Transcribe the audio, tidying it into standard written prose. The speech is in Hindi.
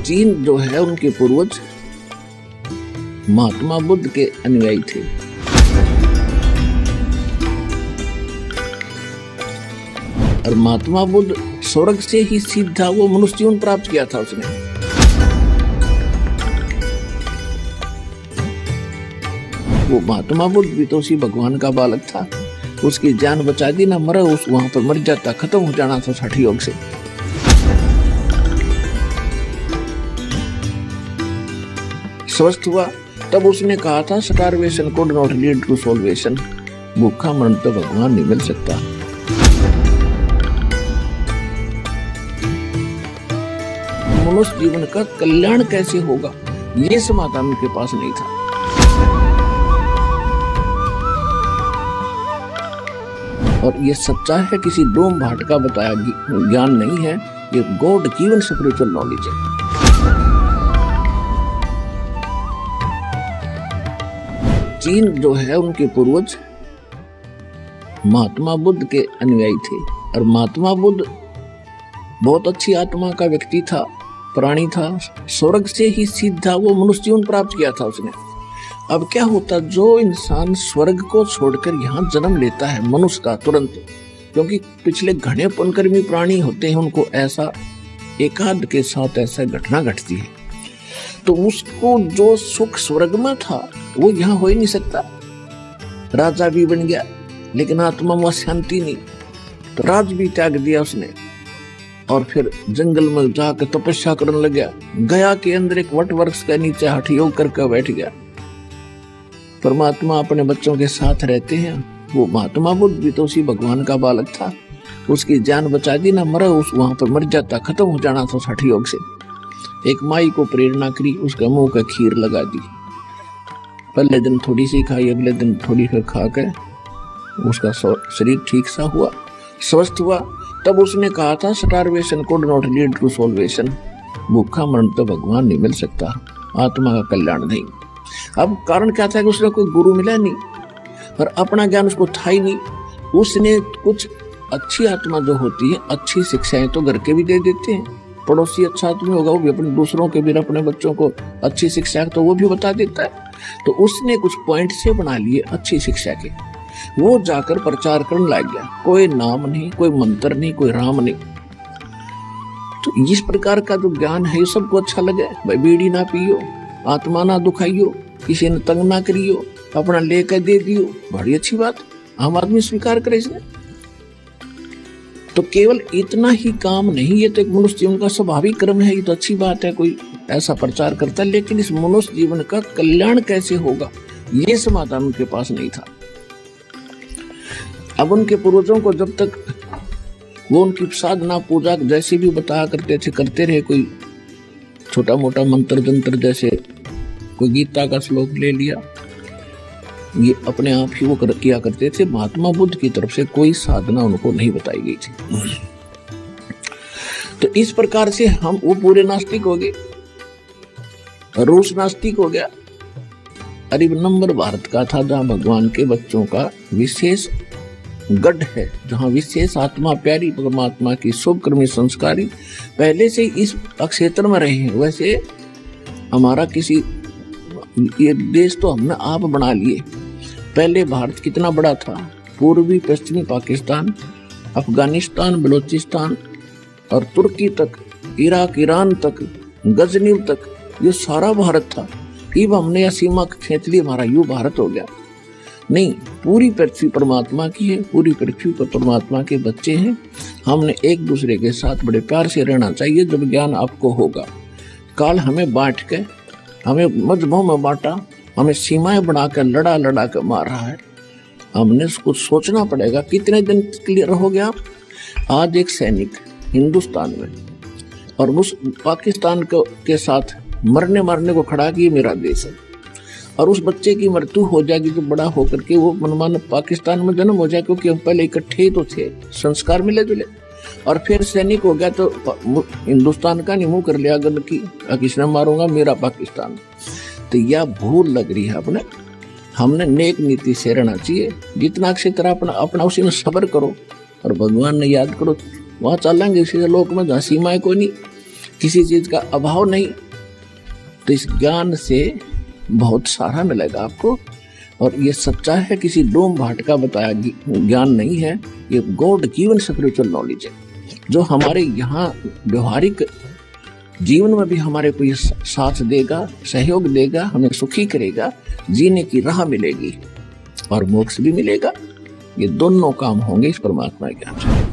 चीन जो है उनके पूर्वज महात्मा बुद्ध के अनुयायी थे। और महात्मा बुद्ध स्वर्ग से ही सीधा वो मनुष्य जीवन प्राप्त किया था उसने। वो महात्मा बुद्ध भी तो उसी भगवान का बालक था। उसकी जान बचा दी ना, मरा उस वहां पर मर जाता, खत्म हो जाना था हठ योग से। स्वस्थ हुआ तब उसने कहा था starvation could not lead to salvation. भूखा मरण तो भगवान नहीं मिल सकता। मनुष्य जीवन का कल्याण कैसे होगा, ये समाधान उनके पास नहीं था। और ये सच्चा है, किसी डोम भाट का बताया ज्ञान नहीं है, ये गॉड गिवन स्पिरिचुअल नॉलेज है। चीन जो है उनके पूर्वज महात्मा बुद्ध के अनुयायी थे। और महात्मा बुद्ध बहुत अच्छी आत्मा का व्यक्ति था, प्राणी था। स्वर्ग से ही सीधा वो मनुष्य जीवन प्राप्त किया था उसने। अब क्या होता, जो इंसान स्वर्ग को छोड़कर यहाँ जन्म लेता है मनुष्य का तुरंत, क्योंकि पिछले घने पुण्यकर्मी प्राणी होते हैं, उनको ऐसा एकाध के साथ ऐसा घटना घटती है, तो उसको जो सुख स्वर्ग में था वो यहाँ हो ही नहीं सकता। राजा भी बन गया लेकिन आत्मा में शांति नहीं, तो राज भी त्याग दिया उसने और फिर जंगल में जाकर तपस्या करने लग गया। गया के अंदर एक वट वृक्ष के नीचे हठ योग करके बैठ गया। परमात्मा अपने बच्चों के साथ रहते हैं। वो महात्मा बुद्ध भी तो उसी भगवान का बालक था। उसकी जान बचा दी ना, मरा उस वहां पर मर जाता, खत्म हो जाना था हठ योग से। एक माई को प्रेरणा करी, उसका मुंह का खीर लगा दी। पहले दिन थोड़ी सी खाई, अगले दिन थोड़ी फिर खा कर उसका शरीर ठीक सा हुआ, स्वस्थ हुआ। तब उसने कहा था starvation could not lead to salvation. भूखा मरण तो भगवान नहीं मिल सकता, आत्मा का कल्याण नहीं। अब कारण क्या था कि उसने कोई गुरु मिला नहीं और अपना ज्ञान उसको था ही नहीं। उसने कुछ अच्छी आत्मा जो होती है, अच्छी शिक्षाएं तो घर के भी दे देते हैं। पड़ोसी अच्छा आदमी होगा, वो भी अपने दूसरों के भी, अपने बच्चों को अच्छी शिक्षा तो वो भी बता देता है। तो उसने कुछ पॉइंट से बना लिए अच्छी शिक्षा के, वो जाकर प्रचार करने लग गया। कोई नाम नहीं, कोई मंत्र नहीं, कोई राम नहीं। तो इस प्रकार का जो ज्ञान है ये सबको अच्छा लगे। भाई बीड़ी ना पियो, आत्मा ना दुखाइयो, किसी ने तंग ना करियो, अपना लेकर दे दियो, बड़ी अच्छी बात, आम आदमी स्वीकार करे इसने। तो केवल इतना ही काम नहीं, ये तो एक मनुष्य जीवन का स्वाभाविक क्रम है, ये तो अच्छी बात है, कोई ऐसा प्रचार करता है। लेकिन इस मनुष्य जीवन का कल्याण कैसे होगा, ये समाधान उनके पास नहीं था। अब उनके पूर्वजों को जब तक वो उनकी साधना पूजा जैसे भी बताया करते थे, करते रहे। कोई छोटा मोटा मंत्र जंत्र, जैसे कोई गीता का श्लोक ले लिया, ये अपने आप ही वो किया करते थे। महात्मा बुद्ध की तरफ से कोई साधना उनको नहीं बताई गई थी। तो इस प्रकार से हम वो पूरे नास्तिक हो गए, रूस नास्तिक हो गया। अरब नंबर भारत का था, जहाँ भगवान के बच्चों का विशेष गढ़ है, जहाँ विशेष आत्मा प्यारी परमात्मा की शुभ कर्मी संस्कारी पहले से इस क्षेत्र में रहे हैं। वैसे हमारा किसी ये देश तो हमने आप बना लिए। पहले भारत कितना बड़ा था, पूर्वी पश्चिमी पाकिस्तान, अफगानिस्तान, बलूचिस्तान और तुर्की तक, इराक, ईरान तक, गजनीव तक, ये सारा भारत था। अब हमने यह सीमा खींच ली, हमारा यू भारत हो गया। नहीं, पूरी पृथ्वी परमात्मा की है, पूरी पृथ्वी पर परमात्मा के बच्चे हैं। हमने एक दूसरे के साथ बड़े प्यार से रहना चाहिए। जब ज्ञान आपको होगा, काल हमें बांट के, हमें मजहबों में बांटा, हमें सीमाएं बनाकर लड़ा लड़ा कर मार रहा है। हमने कुछ सोचना पड़ेगा। कितने दिन क्लियर हो गया? आज एक सैनिक हिंदुस्तान में और उस पाकिस्तान के साथ मरने मारने को खड़ा कि ये मेरा देश है, और उस बच्चे की मृत्यु हो जाएगी तो बड़ा होकर के वो मनमान पाकिस्तान में जन्म हो जाए, क्योंकि हम पहले इकट्ठे ही तो थे, संस्कार मिले जुले। और फिर सैनिक हो गया तो हिंदुस्तान का नहीं मुंह कर लिया, अगर कि किसने मारूंगा, मेरा पाकिस्तान। तो यह भूल लग रही है अपने। हमने नेक नीति से रहना चाहिए। जितना क्षेत्र अपना उसी में सब्र करो और भगवान ने याद करो, वहाँ चलेंगे इसी लोक में, जहाँ सीमाएं कोई नहीं। किसी चीज का अभाव नहीं, तो इस ज्ञान से बहुत सारा मिलेगा आपको। और ये सच्चा है, किसी डोम भाट का बताया ज्ञान नहीं है, ये गॉड गिवन स्पिरिचुअल नॉलेज है, जो हमारे यहाँ व्यवहारिक जीवन में भी हमारे को ये साथ देगा, सहयोग देगा, हमें सुखी करेगा, जीने की राह मिलेगी और मोक्ष भी मिलेगा। ये दोनों काम होंगे इस परमात्मा ज्ञान से।